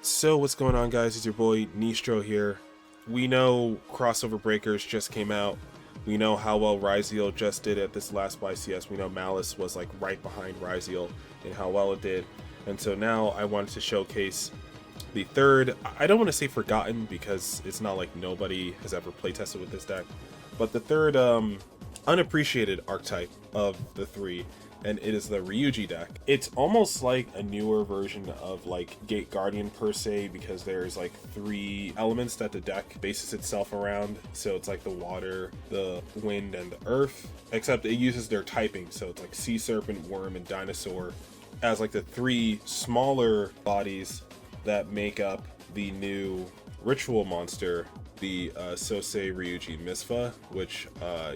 So what's going on, guys? It's your boy Nistro here. We know Crossover Breakers just came out. We know how well Ryu just did at this last YCS. We know Malice was like right behind Ryu and how well it did. And so now I wanted to showcase the third, I don't want to say forgotten because it's not like nobody has ever playtested with this deck, but the third unappreciated archetype of the three, and it is the Ryu-Ge deck. It's almost like a newer version of like Gate Guardian per se, because there's like three elements that the deck bases itself around. So it's like the water, the wind, and the earth, except it uses their typing. So it's like Sea Serpent, Worm, and Dinosaur as like the three smaller bodies that make up the new ritual monster, the Sosei Ryu-Ge Misfa, which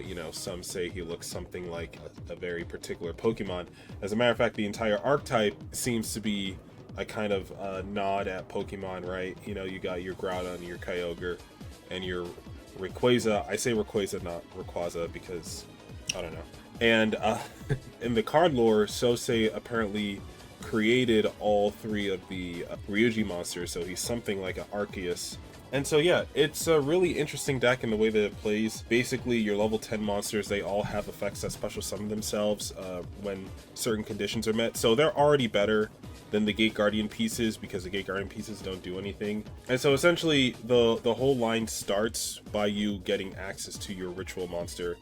you know, some say he looks something like a very particular Pokemon. As a matter of fact, the entire archetype seems to be a kind of nod at Pokemon, right? You know, you got your Groudon, your Kyogre, and your Rayquaza. I say Rayquaza, not Rayquaza, because I don't know. And in the card lore, Sosei apparently created all three of the Ryu-Ge monsters, so he's something like an Arceus. And so yeah, it's a really interesting deck in the way that it plays. Basically, your level 10 monsters, they all have effects that special summon themselves when certain conditions are met. So they're already better than the Gate Guardian pieces, because the Gate Guardian pieces don't do anything. And so essentially, the whole line starts by you getting access to your ritual monster.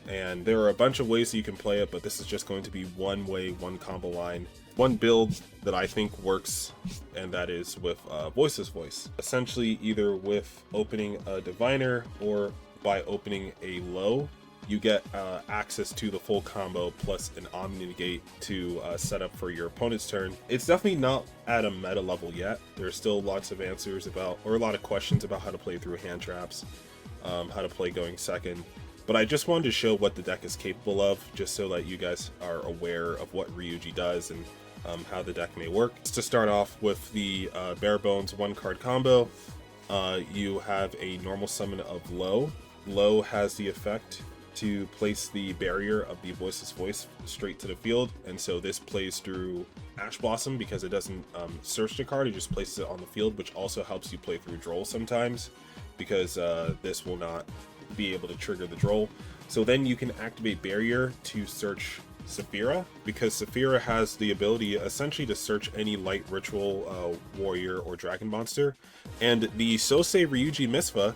And there are a bunch of ways that you can play it, but this is just going to be one way, one combo line. One build that I think works, and that is with Voiceless Voice. Essentially, either with opening a Diviner or by opening a low, you get access to the full combo plus an Omni Negate to set up for your opponent's turn. It's definitely not at a meta level yet. There's still lots of answers about, or a lot of questions about how to play through hand traps, how to play going second. But I just wanted to show what the deck is capable of, just so that you guys are aware of what Ryu-Ge does and how the deck may work. To start off with the bare bones one card combo, you have a normal summon of Low. Low has the effect to place the barrier of the Voiceless Voice straight to the field, and so this plays through Ash Blossom because it doesn't search the card, it just places it on the field, which also helps you play through Droll sometimes, because this will not be able to trigger the Droll. So then you can activate Barrier to search Saphira, because Saphira has the ability essentially to search any light ritual, warrior, or dragon monster. And the Sosei Ryu-Ge Misfa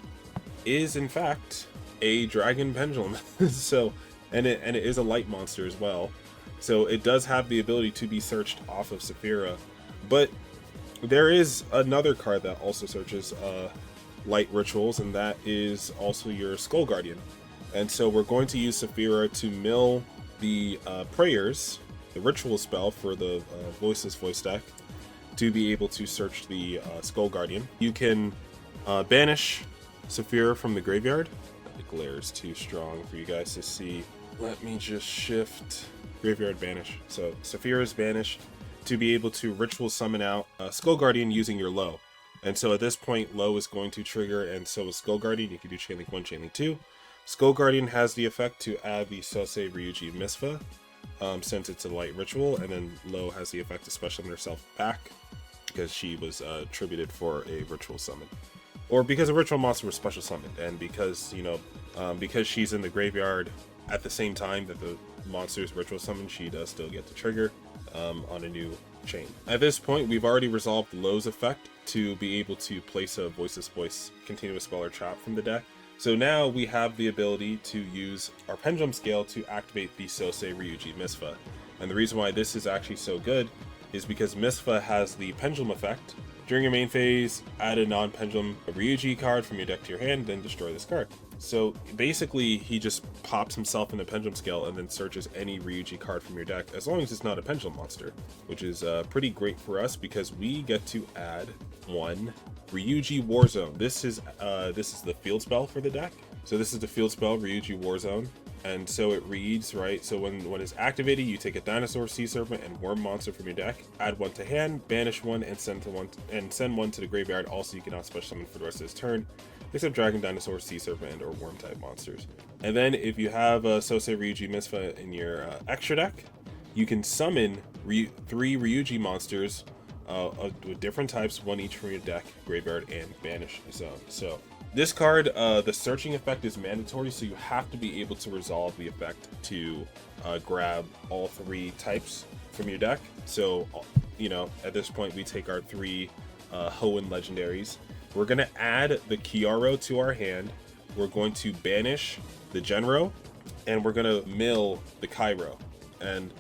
is in fact a dragon pendulum. So and it is a light monster as well. So it does have the ability to be searched off of Saphira. But there is another card that also searches light rituals, and that is also your Skull Guardian. And so we're going to use Saphira to mill the prayers, the ritual spell for the Voiceless Voice deck, to be able to search the Skull Guardian. You can banish Saphira from the graveyard. The glare is too strong for you guys to see. Let me just shift graveyard banish. So Saphira is banished to be able to ritual summon out Skull Guardian using your Low. And so at this point, Low is going to trigger, and so is Skull Guardian. You can do Chainlink 1, Chainlink 2. Skull Guardian has the effect to add the Sosei Ryu-Ge Misfa, since it's a light ritual, and then Low has the effect to special summon herself back, because she was attributed for a ritual summon. Or because a ritual monster was special summoned, and because, you know, because she's in the graveyard at the same time that the monster's ritual summon, she does still get to trigger on a new chain. At this point, we've already resolved Low's effect to be able to place a Voiceless Voice continuous spell or trap from the deck. So now we have the ability to use our Pendulum Scale to activate the Sosei Ryu-Ge Misfa. And the reason why this is actually so good is because Misfa has the Pendulum effect. During your main phase, add a non-Pendulum Ryu-Ge card from your deck to your hand, then destroy this card. So basically, he just pops himself in the Pendulum Scale and then searches any Ryu-Ge card from your deck, as long as it's not a Pendulum monster, which is pretty great for us because we get to add one Ryu-Ge Warzone. This is the field spell for the deck. So this is the field spell, Ryu-Ge Warzone. And so it reads, right, so when it's activated, you take a Dinosaur, Sea Serpent, and Worm monster from your deck, add one to hand, banish one, and send one to the graveyard. Also, you cannot special summon for the rest of this turn, except Dragon, Dinosaur, Sea Serpent, or Worm type monsters. And then if you have a Sosei Ryu-Ge Misfa in your extra deck, you can summon 3 Ryu-Ge monsters with different types, one each from your deck, graveyard, and banish zone. So this card, the searching effect is mandatory, so you have to be able to resolve the effect to grab all 3 types from your deck. So, you know, at this point, we take our 3 Hoenn legendaries. We're going to add the Kyogre to our hand. We're going to banish the Genro, and we're going to mill the Cairo. And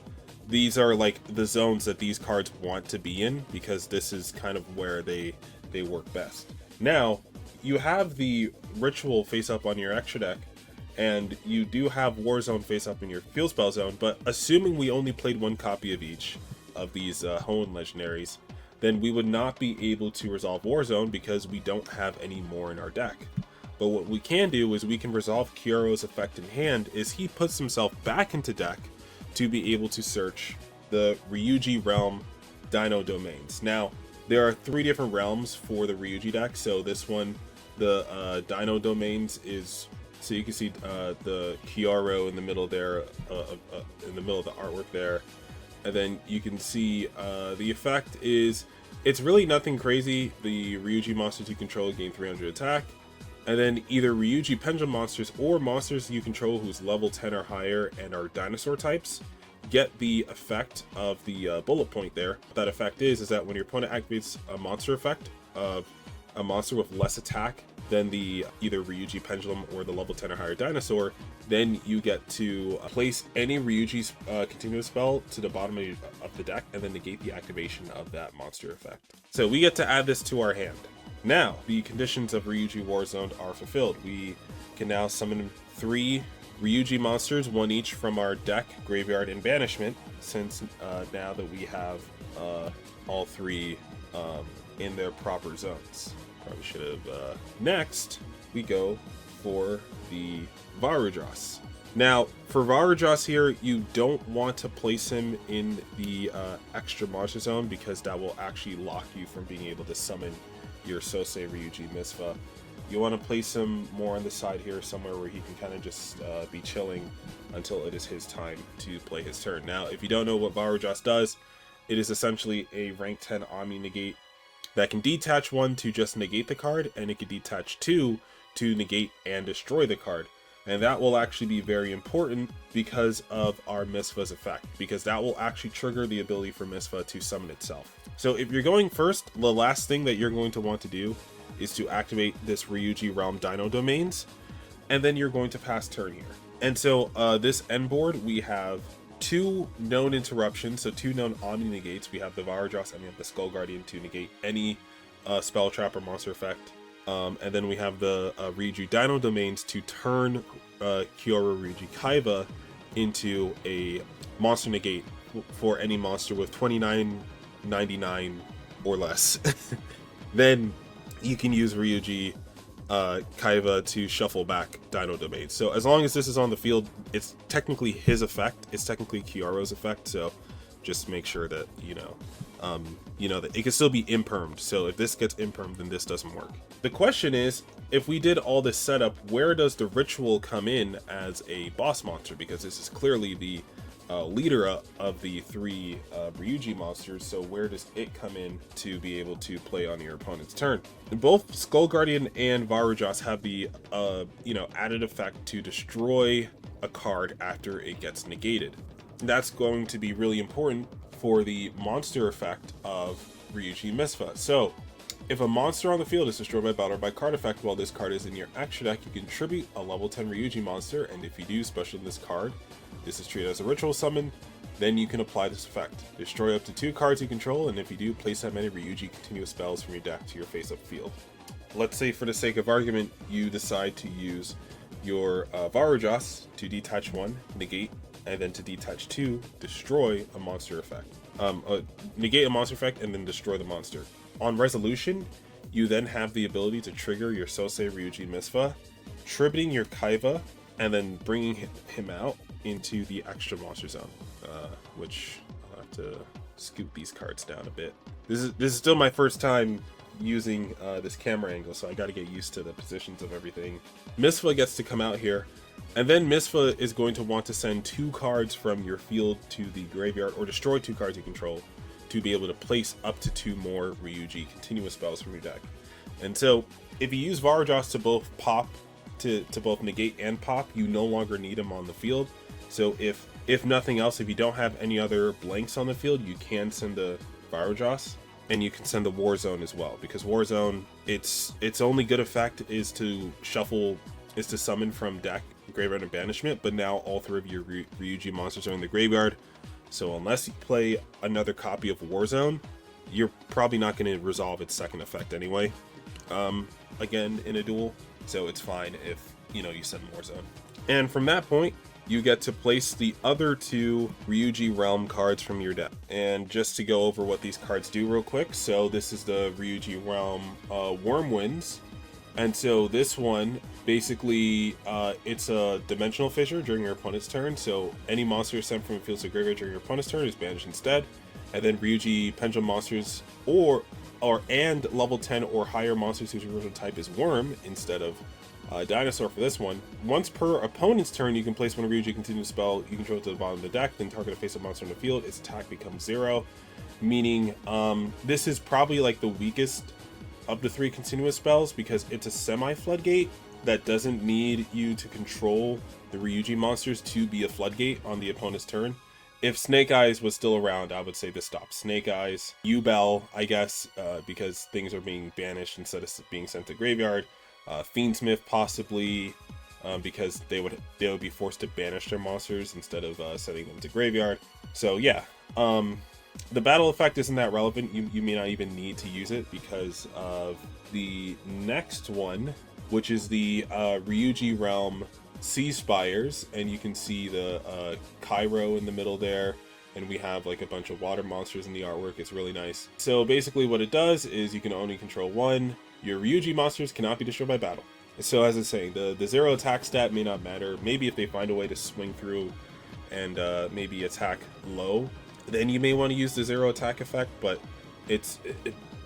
these are like the zones that these cards want to be in, because this is kind of where they work best. Now, you have the Ritual face up on your extra deck, and you do have Warzone face up in your Field Spell Zone, but assuming we only played 1 copy of each of these Hoenn legendaries, then we would not be able to resolve Warzone because we don't have any more in our deck. But what we can do is we can resolve Kyogre's effect in hand is he puts himself back into deck to be able to search the Ryu-Ge realm Dino Domains. Now, there are 3 different realms for the Ryu-Ge deck. So this one, the Dino Domains is, so you can see the Kyogre in the middle there, in the middle of the artwork there. And then you can see the effect is, it's really nothing crazy. The Ryu-Ge monsters you control gain 300 attack. And then either Ryu-Ge Pendulum monsters or monsters you control who's level 10 or higher and are dinosaur types get the effect of the bullet point there. What that effect is that when your opponent activates a monster effect of a monster with less attack than the either Ryu-Ge Pendulum or the level 10 or higher dinosaur, then you get to place any Ryu-Ge's continuous spell to the bottom of the deck and then negate the activation of that monster effect. So we get to add this to our hand. Now, the conditions of Ryu-Ge Warzone are fulfilled. We can now summon 3 Ryu-Ge monsters, 1 each from our deck, graveyard, and banishment, since now that we have all 3 in their proper zones. Probably should have. Next, we go for the Varudras. Now, for Varudras here, you don't want to place him in the extra monster zone because that will actually lock you from being able to summon your Sosei Ryu-Ge Misfa. You want to place him more on the side here, somewhere where he can kind of just be chilling until it is his time to play his turn. Now, if you don't know what Varudras does, it is essentially a rank 10 Omni Negate that can detach 1 to just negate the card, and it can detach 2 to negate and destroy the card. And that will actually be very important because of our Misfa's effect, because that will actually trigger the ability for Misfa to summon itself. So if you're going first, the last thing that you're going to want to do is to activate this Ryu-Ge Realm Dino Domains, and then you're going to pass turn here. And so this end board, we have 2 known interruptions, so 2 known Omni Negates. We have the Varudras and we have the Skull Guardian to negate any spell trap or monster effect. And then we have the Ryu-Ge Dino Domains to turn Kyogre Ryu-Ge Kaiba into a monster negate for any monster with 29.99 or less. Then you can use Ryu-Ge Kaiba to shuffle back Dino Domains. So as long as this is on the field, it's technically his effect. It's technically Kyogre's effect. So just make sure that you know that it can still be impermed. So if this gets impermed, then this doesn't work. The question is, if we did all this setup, where does the Ritual come in as a boss monster? Because this is clearly the leader of the 3 Ryu-Ge monsters, so where does it come in to be able to play on your opponent's turn? Both Skull Guardian and Varudras have the added effect to destroy a card after it gets negated. That's going to be really important for the monster effect of Ryu-Ge Misfa. So if a monster on the field is destroyed by battle or by card effect while this card is in your extra deck, you can tribute a level 10 Ryu-Ge monster, and if you do special this card, this is treated as a ritual summon, then you can apply this effect. Destroy up to 2 cards you control, and if you do, place that many Ryu-Ge continuous spells from your deck to your face-up field. Let's say, for the sake of argument, you decide to use your Varudras to detach 1, negate, and then to detach 2, destroy a monster effect. Negate a monster effect and then destroy the monster. On resolution, you then have the ability to trigger your Sosei Ryu-Ge Misfa, tributing your Kaiba, and then bringing him out into the extra monster zone, which I'll have to scoot these cards down a bit. This is still my first time using this camera angle, so I got to get used to the positions of everything. Misfa gets to come out here, and then Misfa is going to want to send 2 cards from your field to the graveyard, or destroy 2 cards you control to be able to place up to 2 more Ryu-Ge continuous spells from your deck. And so if you use Varujos to both pop, to both negate and pop, you no longer need them on the field. So if nothing else, if you don't have any other blanks on the field, you can send the Varujos, and you can send the Warzone as well, because Warzone, its only good effect is to summon from deck, graveyard, and banishment, but now all 3 of your Ryu-Ge monsters are in the graveyard, so unless you play another copy of Warzone, you're probably not going to resolve its second effect anyway, again in a duel, so it's fine if, you know, you send Warzone. And from that point, you get to place the other 2 Ryu-Ge Realm cards from your deck. And just to go over what these cards do real quick, so this is the Ryu-Ge Realm Wyrmwinds. And so this one, basically, it's a Dimensional Fissure during your opponent's turn, so any monster sent from the field to graveyard during your opponent's turn is banished instead. And then Ryu-Ge Pendulum monsters and level 10 or higher monsters whose original type is Worm instead of Dinosaur for this one. Once per opponent's turn, you can place one Ryu-Ge continuous spell you control to the bottom of the deck, then target a face-up monster on the field. Its attack becomes 0, meaning this is probably like the weakest of the 3 continuous spells because it's a semi-floodgate that doesn't need you to control the Ryu-Ge monsters to be a floodgate on the opponent's turn. If Snake Eyes was still around, I would say this stops. Snake Eyes, U-Bell, I guess, because things are being banished instead of being sent to graveyard. Fiendsmith possibly, because they would be forced to banish their monsters instead of sending them to graveyard. So yeah, the battle effect isn't that relevant. You may not even need to use it because of the next one, which is the Ryu-Ge Realm Sea Spires, and you can see the Cairo in the middle there, and we have like a bunch of water monsters in the artwork. It's really nice. So basically what it does is you can only control 1. Your Ryu-Ge monsters cannot be destroyed by battle. So as I was saying, the 0 attack stat may not matter. Maybe if they find a way to swing through and maybe attack low, then you may want to use the 0 attack effect, but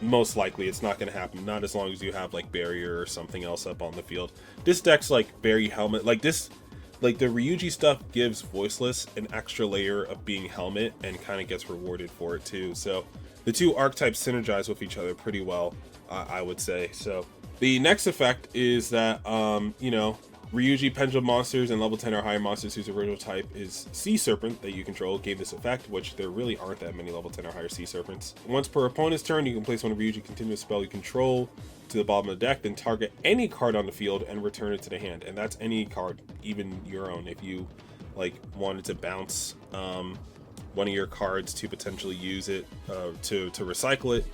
most likely it's not going to happen, not as long as you have like barrier or something else up on the field. This deck's like very helmet, like the Ryu-Ge stuff gives Voiceless an extra layer of being helmet and kind of gets rewarded for it too. So the 2 archetypes synergize with each other pretty well, I would say. So the next effect is that you know, Ryu-Ge Pendulum monsters and level 10 or higher monsters whose original type is Sea Serpent that you control gave this effect, which there really aren't that many level 10 or higher Sea Serpents. Once per opponent's turn, you can place one Ryu-Ge continuous spell you control to the bottom of the deck, then target any card on the field and return it to the hand. And that's any card, even your own. If you like wanted to bounce one of your cards to potentially use it to recycle it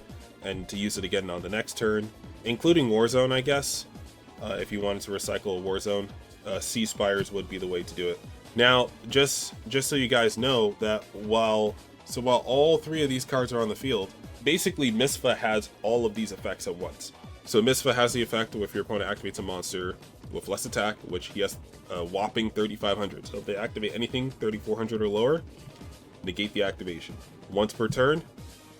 and to use it again on the next turn, including Warzone, I guess. If you wanted to recycle a Warzone, Sea Spires would be the way to do it. Now, just so you guys know that while all 3 of these cards are on the field, basically Misfa has all of these effects at once. So Misfa has the effect if your opponent activates a monster with less attack, which he has a whopping 3,500. So if they activate anything 3,400 or lower, negate the activation. Once per turn,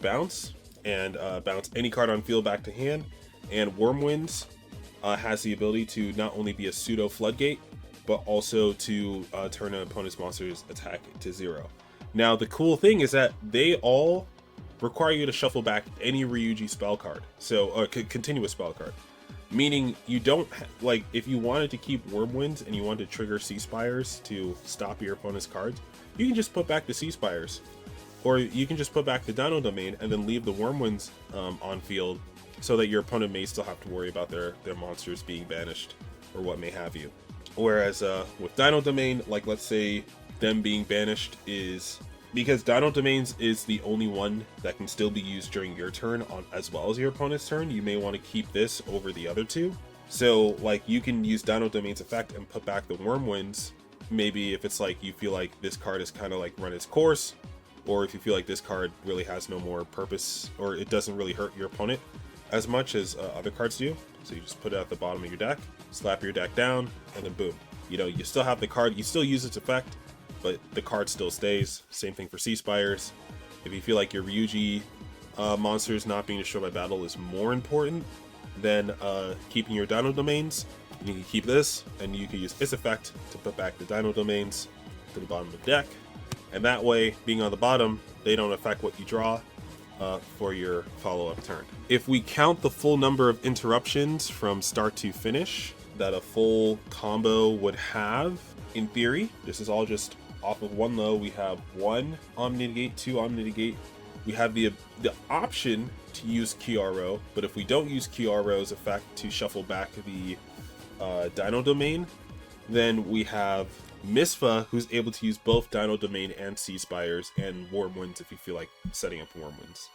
bounce, and bounce any card on field back to hand. And Wyrmwinds has the ability to not only be a pseudo floodgate, but also to turn an opponent's monster's attack to 0. Now the cool thing is that they all require you to shuffle back any Ryu-Ge spell card, so continuous spell card, meaning you don't like, if you wanted to keep Wyrmwinds and you wanted to trigger Sea Spires to stop your opponent's cards, you can just put back the Sea Spires, or you can just put back the Dino Domain and then leave the Wyrmwinds on field, so that your opponent may still have to worry about their monsters being banished or what may have you. Whereas with Dino Domain, like let's say them being banished is because Dino Domains is the only one that can still be used during your turn as well as your opponent's turn, you may want to keep this over the other 2. So like you can use Dino Domain's effect and put back the Wyrmwinds, maybe if it's like you feel like this card is kind of like run its course, or if you feel like this card really has no more purpose, or it doesn't really hurt your opponent as much as other cards do. So you just put it at the bottom of your deck, slap your deck down, and then boom. You know, you still have the card, you still use its effect, but the card still stays. Same thing for Sea Spires. If you feel like your Ryu-Ge monsters not being destroyed by battle is more important than keeping your Dino Domains, you can keep this, and you can use its effect to put back the Dino Domains to the bottom of the deck. And that way, being on the bottom, they don't affect what you draw, for your follow-up turn. If we count the full number of interruptions from start to finish that a full combo would have, in theory, this is all just off of one low. We have 1 Omni Negate, 2 Omni Negate. We have the option to use Kyogre, but if we don't use Kyogre's effect to shuffle back the Dino Domain, then we have Misfa, who's able to use both Dino Domain and Sea Spires, and Warm Winds if you feel like setting up Warm Winds.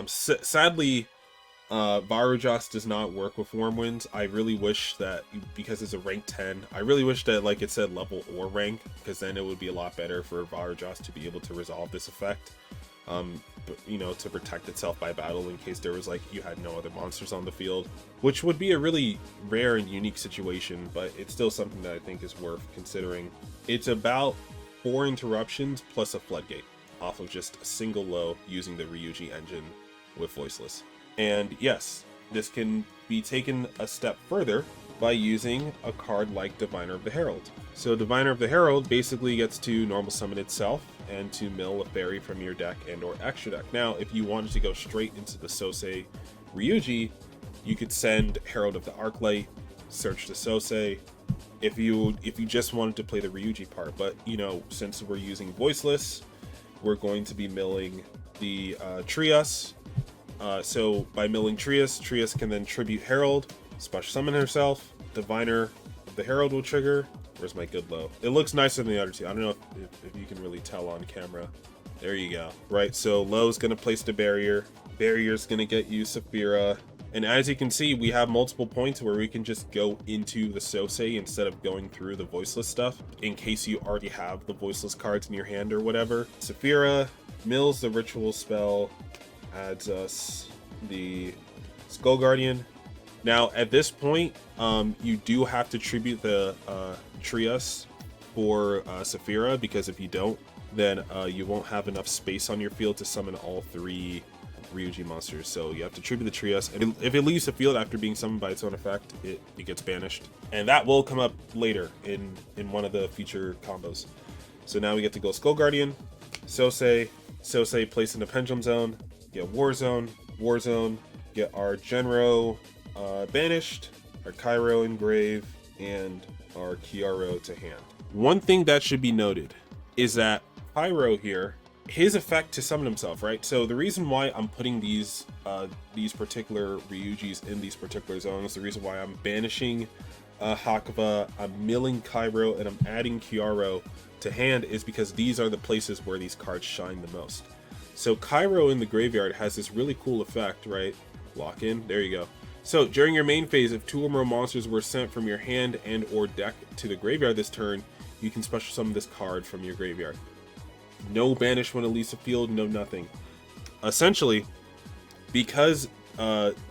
Sadly, Varujos does not work with Warm Winds. I really wish that, because it's a rank 10, I really wish that like it said level or rank, because then it would be a lot better for Varujos to be able to resolve this effect. But, you know, to protect itself by battle in case there was like you had no other monsters on the field, which would be a really rare and unique situation, but it's still something that I think is worth considering. It's about 4 interruptions plus a floodgate off of just a single low using the Ryu-Ge engine with Voiceless. And yes, this can be taken a step further by using a card like Diviner of the Herald. So Diviner of the Herald basically gets to normal summon itself and to mill a fairy from your deck and or extra deck. Now, if you wanted to go straight into the Sosei Ryu-Ge, you could send Herald of the Arclight, search the Sosei, if you just wanted to play the Ryu-Ge part. But, you know, since we're using Voiceless, we're going to be milling the Trias. So by milling Trias can then tribute Herald, special summon herself, Diviner of the Herald will trigger. Where's my good low? It looks nicer than the other two. I don't know if you can really tell on camera. There you go. Right, so low's gonna place the barrier. Barrier's gonna get you Saphira. And as you can see, we have multiple points where we can just go into the Sosei instead of going through the Voiceless stuff, in case you already have the Voiceless cards in your hand or whatever. Saphira mills the ritual spell, adds us the Skull Guardian. Now, at this point, you do have to tribute the Trias for Saphira, because if you don't, then you won't have enough space on your field to summon all 3 Ryu-Ge monsters. So you have to tribute the Trias, and if it leaves the field after being summoned by its own effect, it gets banished. And that will come up later in one of the feature combos. So now we get to go Skull Guardian, Sosei place in the Pendulum Zone, get War Zone, get our Genro banished, our Cairo engrave, and our Kyogre to hand. One thing that should be noted is that Cairo here, his effect to summon himself, right? So the reason why I'm putting these particular Ryu-Ges in these particular zones, the reason why I'm banishing Hakuba, I'm milling Cairo, and I'm adding Kyogre to hand is because these are the places where these cards shine the most. So Cairo in the graveyard has this really cool effect, right? Lock in, there you go. So during your main phase, if 2 or more monsters were sent from your hand and or deck to the graveyard this turn, you can special summon this card from your graveyard. No banish when it leaves the field, no nothing. Essentially, because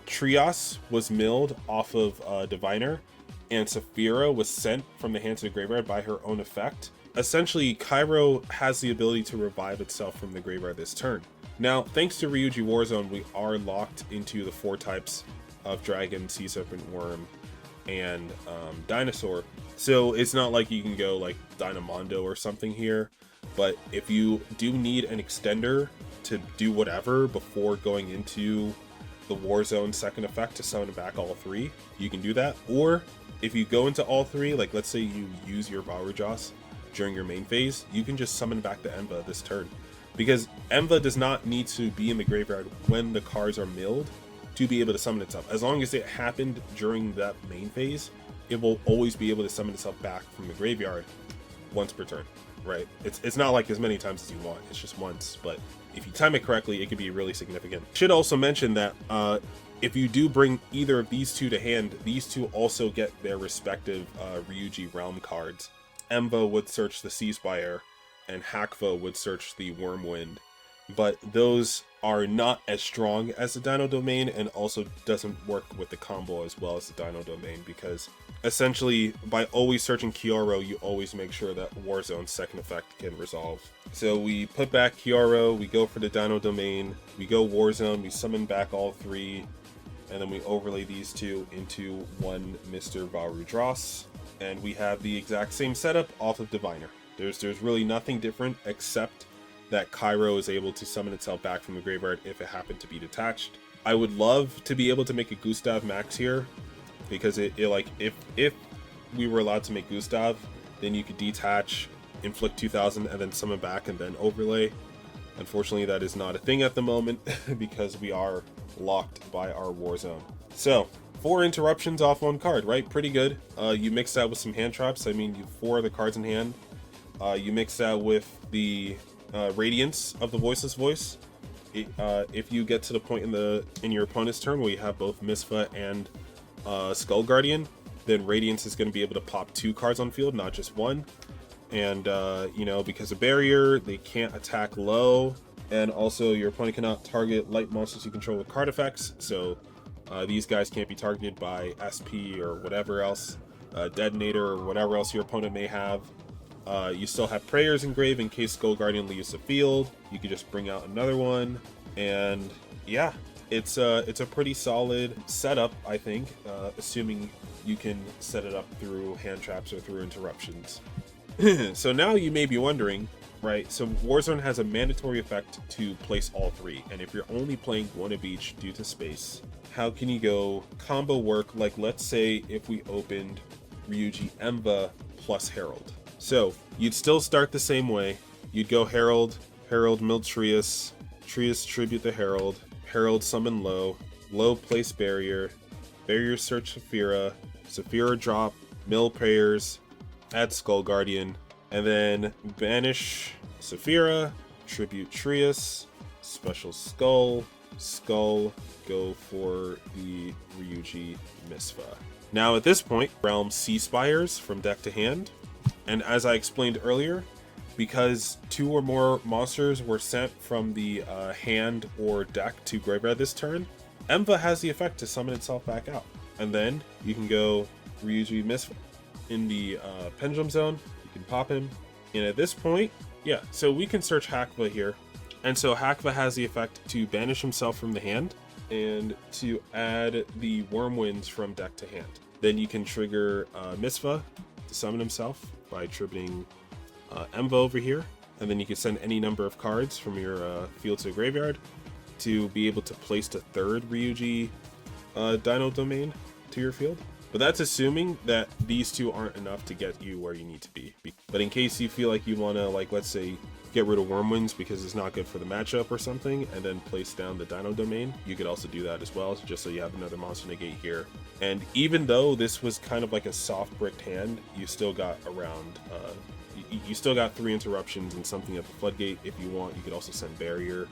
Trias was milled off of Diviner, and Saphira was sent from the hand to the graveyard by her own effect, essentially Cairo has the ability to revive itself from the graveyard this turn. Now, thanks to Ryu-Ge Warzone, we are locked into the 4 types of Dragon, Sea Serpent, Worm, and Dinosaur. So it's not like you can go like Dynamondo or something here, but if you do need an extender to do whatever before going into the Warzone second effect to summon back all 3, you can do that. Or if you go into all 3, like let's say you use your Varujos during your main phase, you can just summon back the Emva this turn. Because Emva does not need to be in the graveyard when the cards are milled to be able to summon itself. As long as it happened during that main phase, it will always be able to summon itself back from the graveyard once per turn, right? It's not like as many times as you want, it's just once, but if you time it correctly, it can be really significant. Should also mention that if you do bring either of these 2 to hand, these 2 also get their respective Ryu-Ge realm cards. Emva would search the Sea Spire, and Hakva would search the Wormwind, but those are not as strong as the Dino Domain, and also doesn't work with the combo as well as the Dino Domain, because essentially by always searching Kyogre, you always make sure that Warzone's second effect can resolve. So we put back Kyogre, we go for the Dino Domain, we go Warzone, we summon back all 3, and then we overlay these 2 into one Mr. Varudras, and we have the exact same setup off of Diviner. There's really nothing different except that Cairo is able to summon itself back from the graveyard if it happened to be detached. I would love to be able to make a Gustav Max here, because it like if we were allowed to make Gustav, then you could detach, inflict 2000, and then summon back and then overlay. Unfortunately, that is not a thing at the moment because we are locked by our war zone. So 4 interruptions off 1 card, right? Pretty good. You mix that with some hand traps. I mean, you 4 of the cards in hand. You mix that with the Radiance of the Voiceless Voice. If you get to the point in your opponent's turn where you have both Misfa and Skull Guardian, then Radiance is going to be able to pop 2 cards on field, not just 1. And you know, because of barrier, they can't attack low, and also your opponent cannot target light monsters you control with card effects, so these guys can't be targeted by SP or whatever else, Detonator or whatever else your opponent may have. You still have Prayers engraved in case Skull Guardian leaves the field. You could just bring out another one, and yeah, it's a pretty solid setup, I think, assuming you can set it up through hand traps or through interruptions. So now you may be wondering, right, so Warzone has a mandatory effect to place all 3, and if you're only playing 1 of each due to space, how can you go combo work? Like, let's say if we opened Ryu-Ge Emva plus Herald. So you'd still start the same way. You'd go Herald, Mill Trius, Trius tribute the Herald, Herald summon low, low place barrier, barrier search Saphira, Saphira drop, Mill Prayers, add Skull Guardian, and then banish Saphira, tribute Trius, special Skull, go for the Ryu-Ge Misfa. Now at this point, Realm Sea Spires from deck to hand, and as I explained earlier, because 2 or more monsters were sent from the hand or deck to graveyard this turn, Emva has the effect to summon itself back out, and then you can go Ryu-Ge Misfa. In the Pendulum Zone, you can pop him, and at this point, yeah, so we can search Hakva here, and so Hakva has the effect to banish himself from the hand and to add the Wormwinds from deck to hand. Then you can trigger Misfa to summon himself by tributing Emva over here, and then you can send any number of cards from your field to the graveyard to be able to place the 3rd Ryu-Ge Dino Domain to your field. But that's assuming that these 2 aren't enough to get you where you need to be. But in case you feel like you want to, like, let's say, get rid of Wormwinds because it's not good for the matchup or something, and then place down the Dino Domain, you could also do that as well, just so you have another monster negate here. And even though this was kind of like a soft bricked hand, you still got around, you still got 3 interruptions and something at the Floodgate. If you want, you could also send Barrier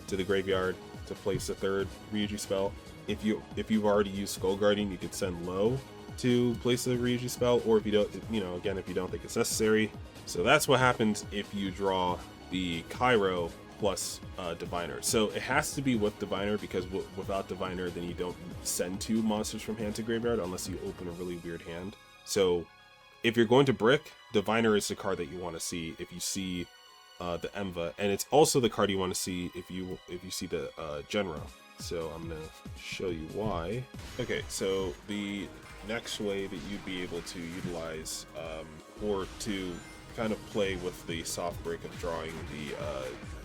to the graveyard to place a 3rd Ryu-Ge spell. If you've already used Skull Guardian, you could send low to place a Ryu-Ge spell, or if you don't, you know, again, if you don't think it's necessary. So that's what happens if you draw the Cairo plus Diviner. So it has to be with Diviner, because without Diviner, then you don't send 2 monsters from hand to graveyard unless you open a really weird hand. So if you're going to brick, Diviner is the card that you want to see if you see the Emva, and it's also the card you want to see if you see the Genro. So I'm gonna show you why. Okay, so the next way that you'd be able to utilize or to kind of play with the soft break of drawing the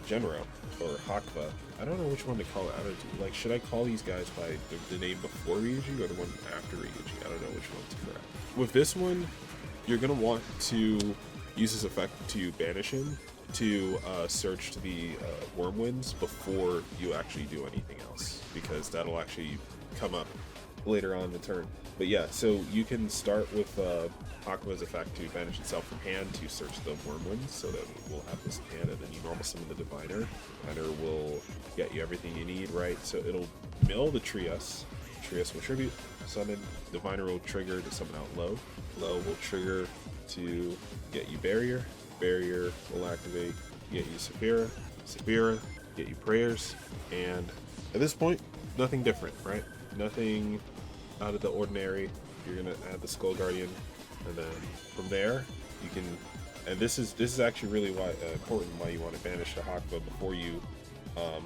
Genro or Hakva. I don't know which one to call it. Like, should I call these guys by the name before Ryu-Ge or the one after Ryu-Ge? I don't know which one to correct. With this one, you're gonna want to use this effect to banish him, to search to the Wormwinds before you actually do anything else, because that'll actually come up later on in the turn. But yeah, so you can start with Aqua's effect to banish itself from hand to search the Wormwinds, so that we'll have this in hand, and then you normal summon the Diviner. Diviner will get you everything you need, right? So it'll mill the Trius. Trius will tribute, summon. Diviner will trigger to summon out Low. Low will trigger to get you Barrier. Barrier will activate, get you Saphira. Saphira, get you Prayers. And at this point, nothing different, right? Nothing out of the ordinary. You're gonna add the Skull Guardian, and then from there you can. And this is actually really important why you want to banish the Hakva before you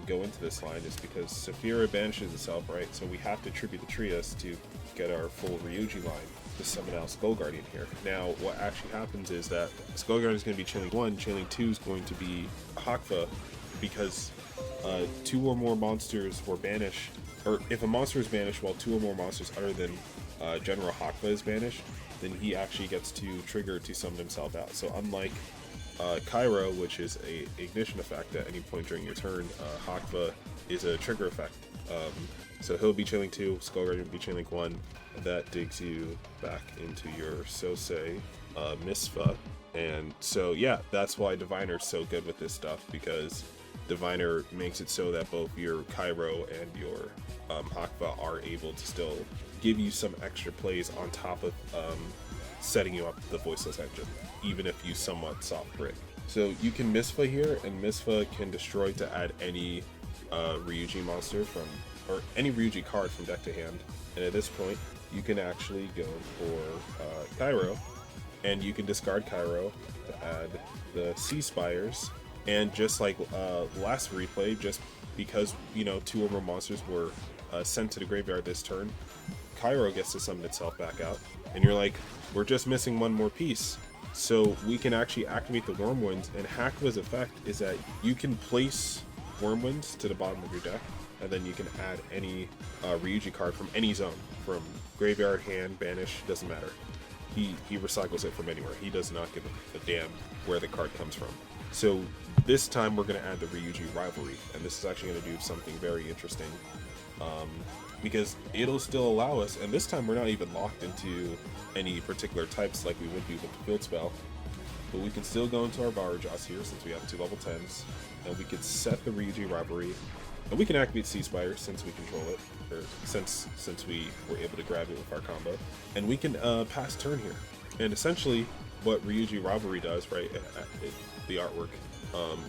go into this line is because Saphira banishes itself, right? So we have to tribute the Trias to get our full Ryu-Ge line to summon out Skull Guardian here. Now, what actually happens is that Skull Guardian is going to be Chailing 1, Chailing 2 is going to be Hakva, because 2 or more monsters were banished, or if a monster is banished while 2 or more monsters other than General Hakva is banished, then he actually gets to trigger to summon himself out. So unlike Cairo, which is a ignition effect at any point during your turn, Hakva is a trigger effect. So he'll be Chailing 2, Skull Guardian will be Chailing 1. That digs you back into your Sosei Misfa. And so yeah, that's why Diviner's so good with this stuff, because Diviner makes it so that both your Cairo and your Hakva are able to still give you some extra plays on top of setting you up the Voiceless engine, even if you somewhat soft brick. So you can Misfa here, and Misfa can destroy to add any Ryu-Ge monster from, or any Ryu-Ge card from deck to hand. And at this point, you can actually go for Cairo, and you can discard Cairo to add the Sea Spires. And just like last replay, just because, you know, 2 or more monsters were sent to the graveyard this turn, Cairo gets to summon itself back out. And you're like, we're just missing one more piece. So we can actually activate the Wormwinds, and Hakva's effect is that you can place Wormwinds to the bottom of your deck, and then you can add any Ryu-Ge card from any zone, from graveyard, hand, banish, doesn't matter. He recycles it from anywhere. He does not give a damn where the card comes from. So this time we're going to add the Ryu-Ge Rivalry, and this is actually going to do something very interesting, because it'll still allow us, and this time we're not even locked into any particular types like we would be with the field spell, but we can still go into our Varujos here since we have 2 level 10s, and we could set the Ryu-Ge Rivalry, and we can activate Sea Spire since we control it, or since we were able to grab it with our combo, and we can pass turn here. And essentially what Ryu-Ge Rivalry does, right, the artwork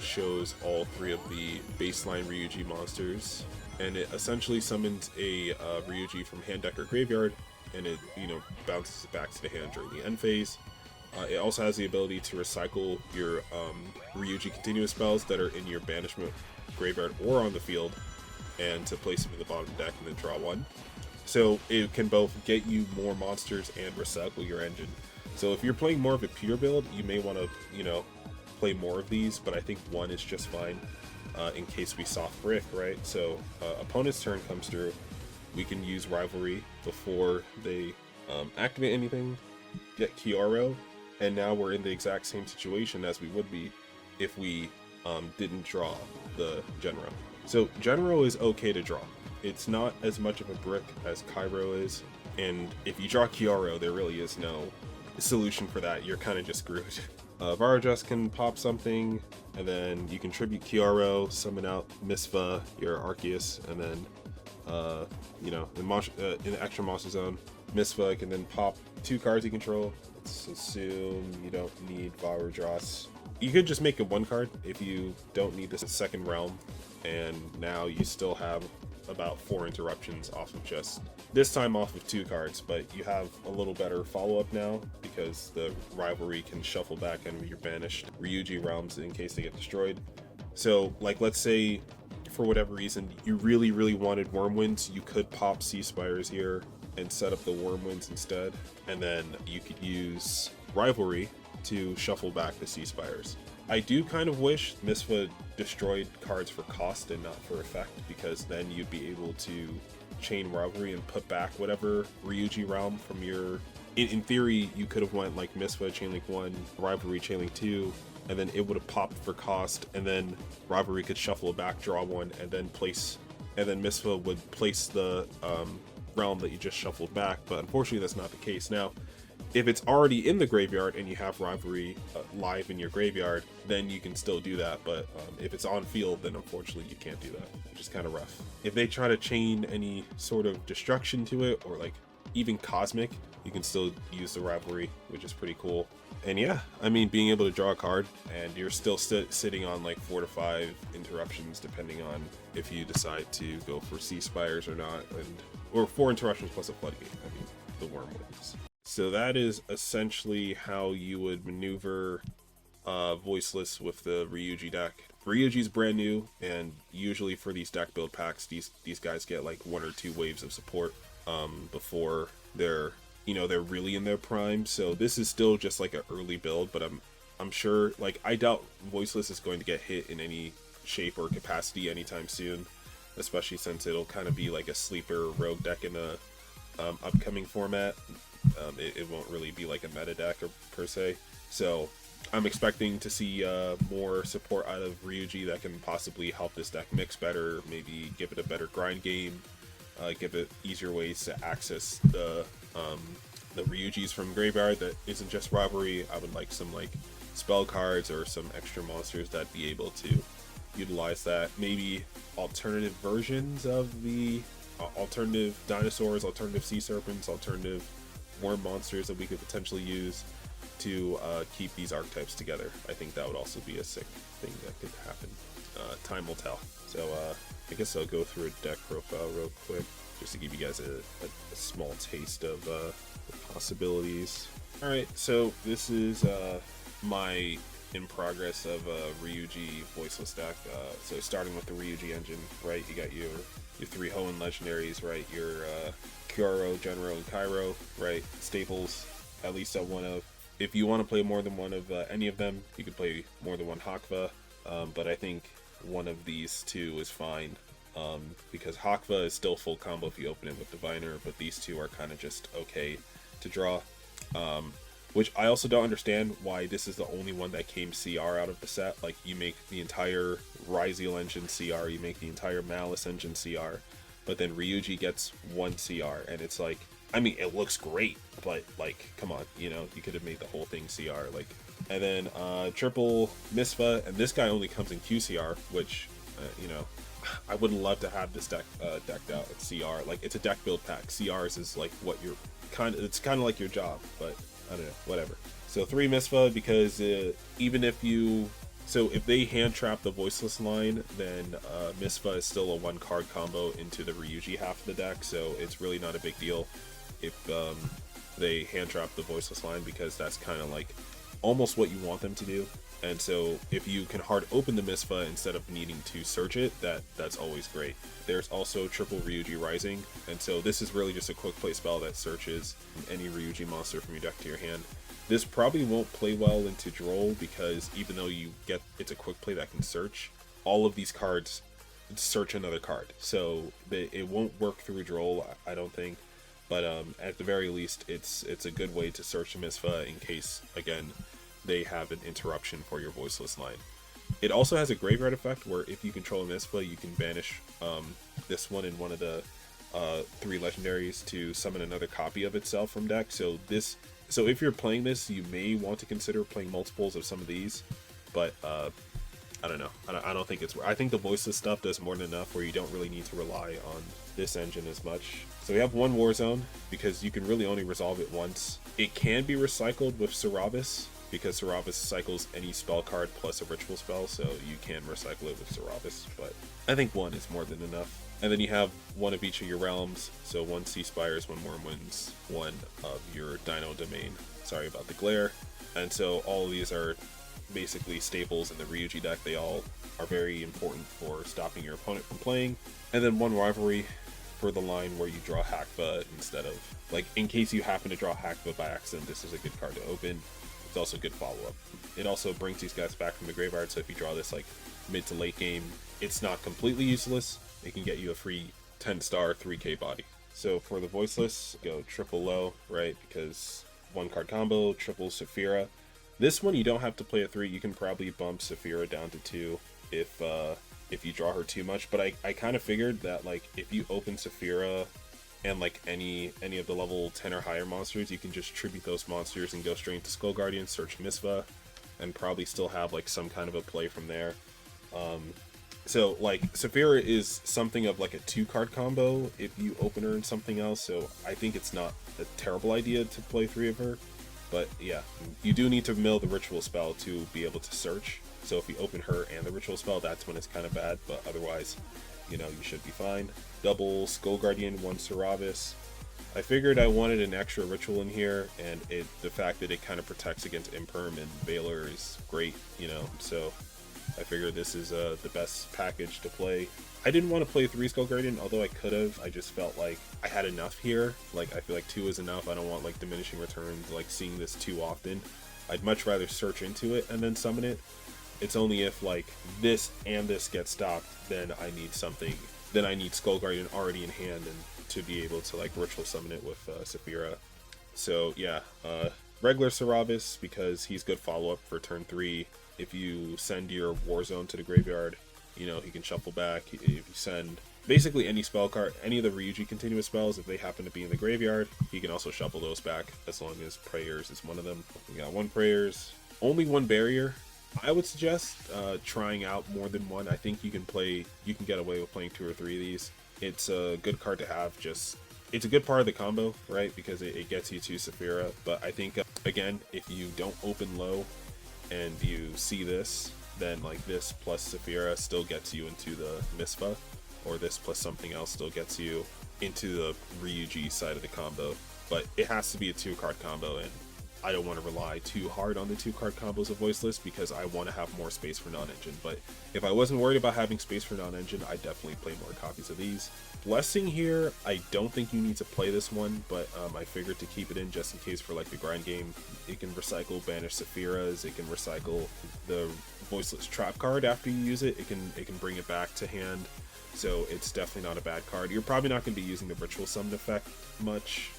shows all 3 of the baseline Ryu-Ge monsters, and it essentially summons a Ryu-Ge from hand, deck, or graveyard, and it, you know, bounces it back to the hand during the end phase. It also has the ability to recycle your Ryu-Ge continuous spells that are in your banishment, graveyard, or on the field, and to place them in the bottom deck and then draw 1. So it can both get you more monsters and recycle your engine. So if you're playing more of a pure build, you may want to, you know, play more of these, but I think 1 is just fine in case we soft brick, right? So opponent's turn comes through, we can use Rivalry before they activate anything, get Kyogre, and now we're in the exact same situation as we would be if we didn't draw the Genro. So Genro is okay to draw. It's not as much of a brick as Cairo is, and if you draw Kyogre, there really is no solution for that. You're kind of just screwed. Varujos can pop something, and then you can tribute Kyogre, summon out Misfa, your Arceus, and then you know, in the extra monster zone, Misfa can then pop 2 cards you control. Let's assume you don't need Varujos. You could just make it 1 card if you don't need this second realm, and now you still have about 4 interruptions off of just, this time off of 2 cards, but you have a little better follow-up now because the Rivalry can shuffle back into your banished Ryu-Ge realms in case they get destroyed. So like, let's say for whatever reason you really wanted Wormwinds, you could pop Sea Spires here and set up the Wormwinds instead, and then you could use Rivalry to shuffle back the Sea Spires. I do kind of wish Misfa destroyed cards for cost and not for effect, because then you'd be able to chain Rivalry and put back whatever Ryu-Ge realm from your... In theory, you could have went like Misfa Chainlink 1, Rivalry Chainlink 2, and then it would have popped for cost, and then Rivalry could shuffle it back, draw 1, and then Misfa would place the realm that you just shuffled back, but unfortunately that's not the case. Now, if it's already in the graveyard and you have Rivalry live in your graveyard, then you can still do that, but if it's on field, then unfortunately you can't do that, which is kind of rough. If they try to chain any sort of destruction to it, or like even cosmic, you can still use the Rivalry, which is pretty cool. And yeah, I mean, being able to draw a card, and you're still sitting on like 4 to 5 interruptions, depending on if you decide to go for Sea Spires or not, or 4 interruptions plus a Floodgate, I mean, the Wormwinds. So that is essentially how you would maneuver Voiceless with the Ryu-Ge deck. Ryu-Ge's brand new, and usually for these deck build packs, these guys get like 1 or 2 waves of support before they're they're really in their prime. So this is still just like an early build, but I'm sure, like, I doubt Voiceless is going to get hit in any shape or capacity anytime soon, especially since it'll kind of be like a sleeper rogue deck in a upcoming format. It won't really be like a meta deck or, per se. So I'm expecting to see more support out of Ryu-Ge that can possibly help this deck mix better, maybe give it a better grind game, give it easier ways to access the Ryu-Ges from graveyard that isn't just rivalry. I would like some like spell cards or some extra monsters that be able to utilize that. Maybe alternative versions of the alternative dinosaurs, alternative sea serpents, alternative worm monsters that we could potentially use to keep these archetypes together. I think that would also be a sick thing that could happen. Time will tell. So I guess I'll go through a deck profile real quick just to give you guys a small taste of the possibilities. Alright, so this is my in progress of Ryu-Ge Voiceless deck. So starting with the Ryu-Ge engine, right? You got your 3 Hoenn legendaries, right? Your Kyogre, Genro, and Cairo, right? Staples, at least at one of. If you want to play more than one of any of them, you could play more than one Hakva, but I think one of these 2 is fine, because Hakva is still full combo if you open it with Diviner, but these 2 are kind of just okay to draw. Which I also don't understand why this is the only one that came CR out of the set. Like, you make the entire Rayquaza engine CR, you make the entire Malice engine CR, but then Ryu-Ge gets 1 CR, and it's like, I mean, it looks great, but like, come on, you could have made the whole thing CR. Like, and then triple Misfa, and this guy only comes in QCR, which I would love to have this deck decked out at CR. Like, it's a deck build pack. CRs is like what you're it's kind of like your job, but I don't know, whatever. So 3 Misfa, because even if they hand trap the Voiceless line, then Misfa is still a 1 card combo into the Ryu-Ge half of the deck, so it's really not a big deal if they hand trap the Voiceless line, because that's kind of like almost what you want them to do. And so if you can hard open the Misfa instead of needing to search it, that's always great. There's also triple Ryu-Ge Rising, and so this is really just a quick play spell that searches any Ryu-Ge monster from your deck to your hand. This probably won't play well into Droll, because even though it's a quick play that can search, all of these cards search another card, so it won't work through Droll, I don't think. But at the very least, it's a good way to search a Misfa in case, again, they have an interruption for your Voiceless line. It also has a graveyard effect where if you control a Misfa, you can banish this one in one of the 3 legendaries to summon another copy of itself from deck. So if you're playing this, you may want to consider playing multiples of some of these, but I don't know. I don't think I think the Voiceless stuff does more than enough where you don't really need to rely on this engine as much. So we have 1 Warzone, because you can really only resolve it once. It can be recycled with Saravis, because Saravis cycles any spell card plus a ritual spell, so you can recycle it with Saravis, but I think 1 is more than enough. And then you have 1 of each of your realms, so 1 Sea Spires, 1 Wormwinds, 1 of your Dino Domain. Sorry about the glare. And so all of these are basically staples in the Ryu-Ge deck. They all are very important for stopping your opponent from playing. And then 1 Rivalry for the line where you draw Hakva instead of, like, in case you happen to draw Hakva by accident, this is a good card to open. It's also a good follow-up. It also brings these guys back from the graveyard, so if you draw this like mid to late game, it's not completely useless. It can get you a free 10-star 3k body. So for the Voiceless, go triple low, right? Because 1 card combo, triple Saphira. This one you don't have to play a 3. You can probably bump Saphira down to 2 if you draw her too much. But I kind of figured that, like, if you open Saphira and like any of the level 10 or higher monsters, you can just tribute those monsters and go straight into Skull Guardian, search Misfa, and probably still have like some kind of a play from there. So like Saphira is something of like a 2-card combo if you open her in something else, so I think it's not a terrible idea to play 3 of her. But yeah, you do need to mill the ritual spell to be able to search. So if you open her and the ritual spell, that's when it's kind of bad, but otherwise, you should be fine. Double Skull Guardian, 1 Saravis. I figured I wanted an extra ritual in here, and the fact that it kind of protects against Imperm and Valor is great, so I figured this is the best package to play. I didn't want to play 3 Skull Guardian, although I could have. I just felt like I had enough here. Like, I feel like 2 is enough. I don't want, like, diminishing returns, like, seeing this too often. I'd much rather search into it and then summon it. It's only if, like, this and this get stopped, then I need something. Then I need Skull Guardian already in hand and to be able to, like, ritual summon it with Saphira. So, yeah, regular Saurabus, because he's good follow-up for turn 3. If you send your Warzone to the graveyard, you know, he can shuffle back. If you send basically any spell card, any of the Ryu-Ge continuous spells, if they happen to be in the graveyard, he can also shuffle those back, as long as Prayers is one of them. We got 1 Prayers, only 1 Barrier. I would suggest trying out more than 1. I think you can get away with playing 2 or 3 of these. It's a good card to have. It's a good part of the combo, right? Because it gets you to Saphira. But I think, again, if you don't open low and you see this, then like this plus Saphira still gets you into the Mispa, or this plus something else still gets you into the Ryu-Ge side of the combo. But it has to be a 2-card combo, and I don't want to rely too hard on the 2-card combos of Voiceless because I want to have more space for non-engine. But if I wasn't worried about having space for non-engine, I'd definitely play more copies of these. Blessing here, I don't think you need to play this one, but I figured to keep it in just in case for like the grind game. It can recycle Banish Saphiras, it can recycle the Voiceless Trap card after you use it, it can bring it back to hand, so it's definitely not a bad card. You're probably not going to be using the Ritual Summon effect much,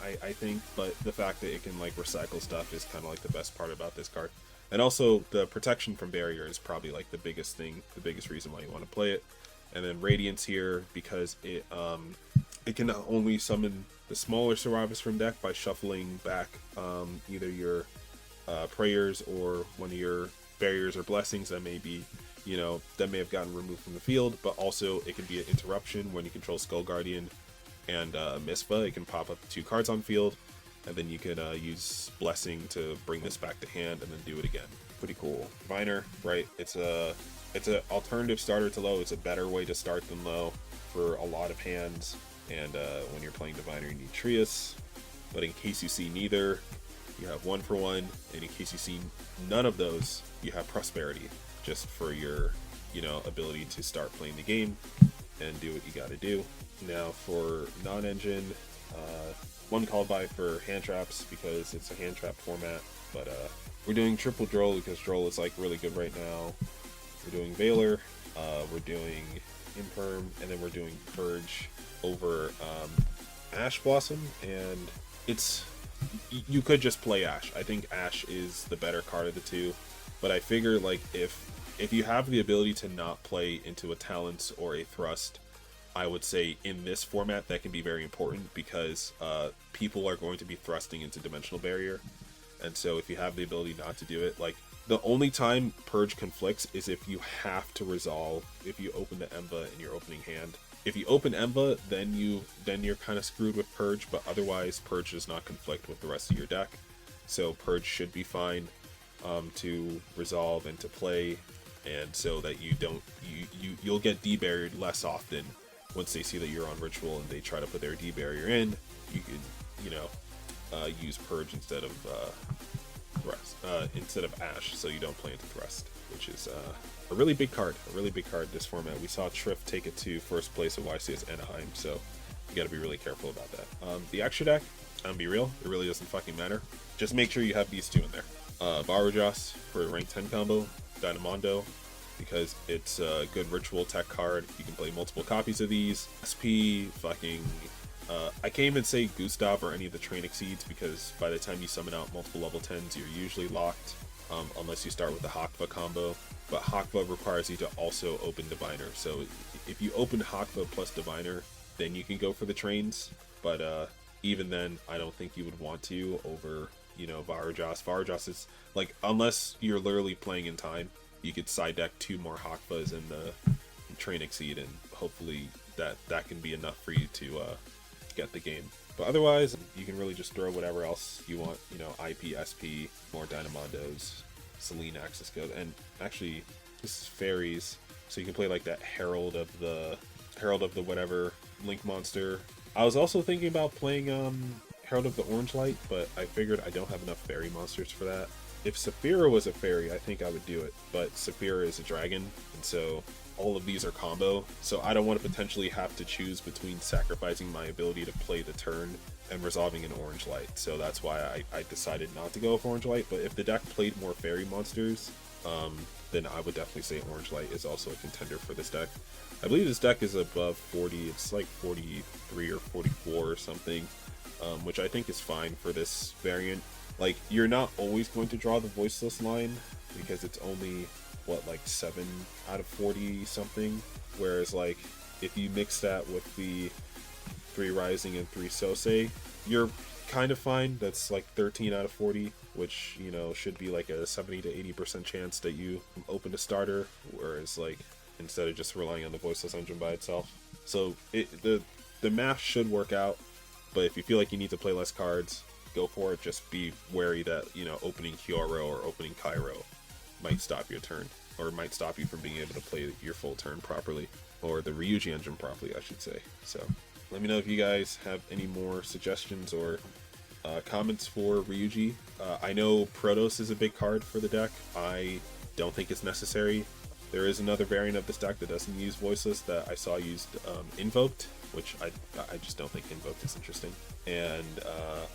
I think, but the fact that it can like recycle stuff is kind of like the best part about this card. And also the protection from Barrier is probably like the biggest thing, the biggest reason why you want to play it. And then Radiance here, because it can only summon the smaller Saurabus from deck by shuffling back either your Prayers or one of your Barriers or Blessings that may be, you know, that may have gotten removed from the field. But also it can be an interruption when you control Skull Guardian and Mispa. It can pop up 2 cards on field, and then you could use Blessing to bring this back to hand and then do it again. Pretty cool. Diviner, right? It's an alternative starter to low. It's a better way to start than low for a lot of hands. And when you're playing Diviner, you need Trius. But in case you see neither, you have 1 for 1. And in case you see none of those, you have Prosperity, just for your, you know, ability to start playing the game and do what you got to do. Now for non-engine, 1 called by for hand traps because it's a hand trap format. But we're doing triple Droll because Droll is like really good right now. We're doing Veiler, we're doing Imperm, and then we're doing Purge over Ash Blossom, and you could just play Ash. I think Ash is the better card of the 2, but I figure like if you have the ability to not play into a Talents or a Thrust, I would say in this format that can be very important because people are going to be thrusting into Dimensional Barrier, and so if you have the ability not to do it, like, the only time Purge conflicts is if you have to resolve, if you open the Emba in your opening hand. If you open Emba, then you're kind of screwed with Purge, but otherwise Purge does not conflict with the rest of your deck. So Purge should be fine to resolve and to play, and so that you'll get D-barriered less often once they see that you're on Ritual and they try to put their D-barrier in. You can, you know, use Purge instead of instead of Ash, so you don't play into Thrust, which is a really big card this format. We saw Triff take it to first place at YCS Anaheim, so you gotta be really careful about that. The extra deck, I'm gonna be real, it really doesn't fucking matter. Just make sure you have these 2 in there. Varujos for a rank 10 combo, Dynamondo, because it's a good ritual tech card. You can play multiple copies of these. SP, fucking I can't even say Gustav or any of the Train Exceeds, because by the time you summon out multiple level 10s, you're usually locked, unless you start with the Hakva combo. But Hakva requires you to also open Diviner, so if you open Hakva plus Diviner, then you can go for the trains, but even then, I don't think you would want to over, you know, Varujos. Varujos is, like, unless you're literally playing in time, you could side deck 2 more Hakvas in the Train Exceed, and hopefully that can be enough for you to get the game. But otherwise, you can really just throw whatever else you want, you know, IP, SP, more Dynamondos, Selene access code, and actually this is fairies, so you can play like that Herald of the whatever Link monster. I was also thinking about playing Herald of the Orange Light, but I figured I don't have enough fairy monsters for that. if Saphira was a fairy, I think I would do it, but Saphira is a dragon, and so all of these are combo, so I don't want to potentially have to choose between sacrificing my ability to play the turn and resolving an orange light. So that's why I decided not to go with orange light. But if the deck played more fairy monsters, then I would definitely say orange light is also a contender for this deck. I believe this deck is above 40. It's like 43 or 44 or something, which I think is fine for this variant. Like, you're not always going to draw the voiceless line because it's only what, like 7 out of 40 something, whereas like if you mix that with the 3 rising and 3 sosei, you're kind of fine. That's like 13 out of 40, which, you know, should be like a 70 to 80% chance that you open a starter, whereas like instead of just relying on the voiceless engine by itself. So the math should work out, but if you feel like you need to play less cards, go for it. Just be wary that, you know, opening Kyogre or opening Cairo might stop your turn, or might stop you from being able to play your full turn properly, or the Ryu-Ge engine properly, I should say. So let me know if you guys have any more suggestions or comments for Ryu-Ge. I know Protos is a big card for the deck. I don't think it's necessary. There is another variant of this deck that doesn't use Voiceless that I saw used Invoked, which I just don't think Invoked is interesting. And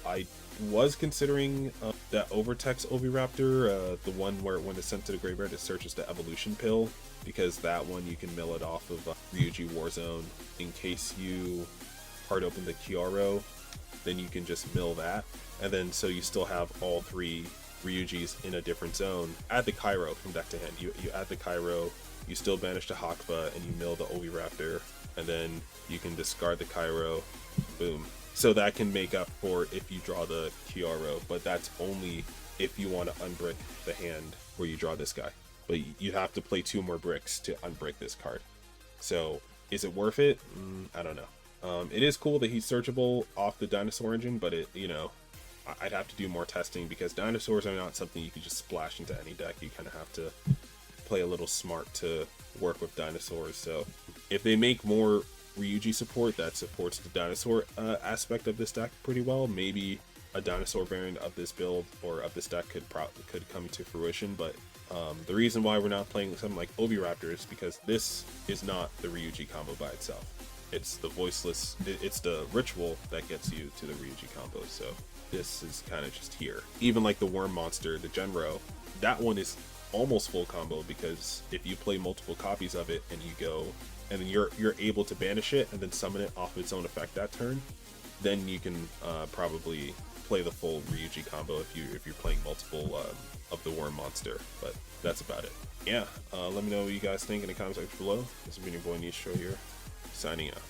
I was considering that Overtext Oviraptor, the one where when it's sent to the graveyard it searches the evolution pill, because that one you can mill it off of Ryu-Ge Warzone. In case you hard open the Kyogre, then you can just mill that, and then so you still have all 3 Ryu-Ges in a different zone. Add the Cairo from deck to hand. You add the Cairo, you still banish the Hakba, and you mill the Oviraptor, and then you can discard the Cairo. Boom. So that can make up for if you draw the Kyogre, but that's only if you want to unbrick the hand where you draw this guy. But you have to play 2 more bricks to unbrick this card. So is it worth it? I don't know. It is cool that he's searchable off the dinosaur engine, but it, you know, I'd have to do more testing because dinosaurs are not something you can just splash into any deck. You kind of have to play a little smart to work with dinosaurs. So if they make more Ryu-Ge support that supports the dinosaur aspect of this deck pretty well, maybe a dinosaur variant of this build or of this deck could come to fruition. But the reason why we're not playing something like Oviraptor is because this is not the Ryu-Ge combo by itself. It's the voiceless, it's the ritual that gets you to the Ryu-Ge combo. So this is kind of just here. Even like the worm monster, the Genro, that one is almost full combo, because if you play multiple copies of it and you go and then you're able to banish it and then summon it off its own effect that turn, then you can probably play the full Ryu-Ge combo if you're playing multiple of the worm monster. But that's about it. Yeah, let me know what you guys think in the comment section below. This has been your boy Nistro here, signing out.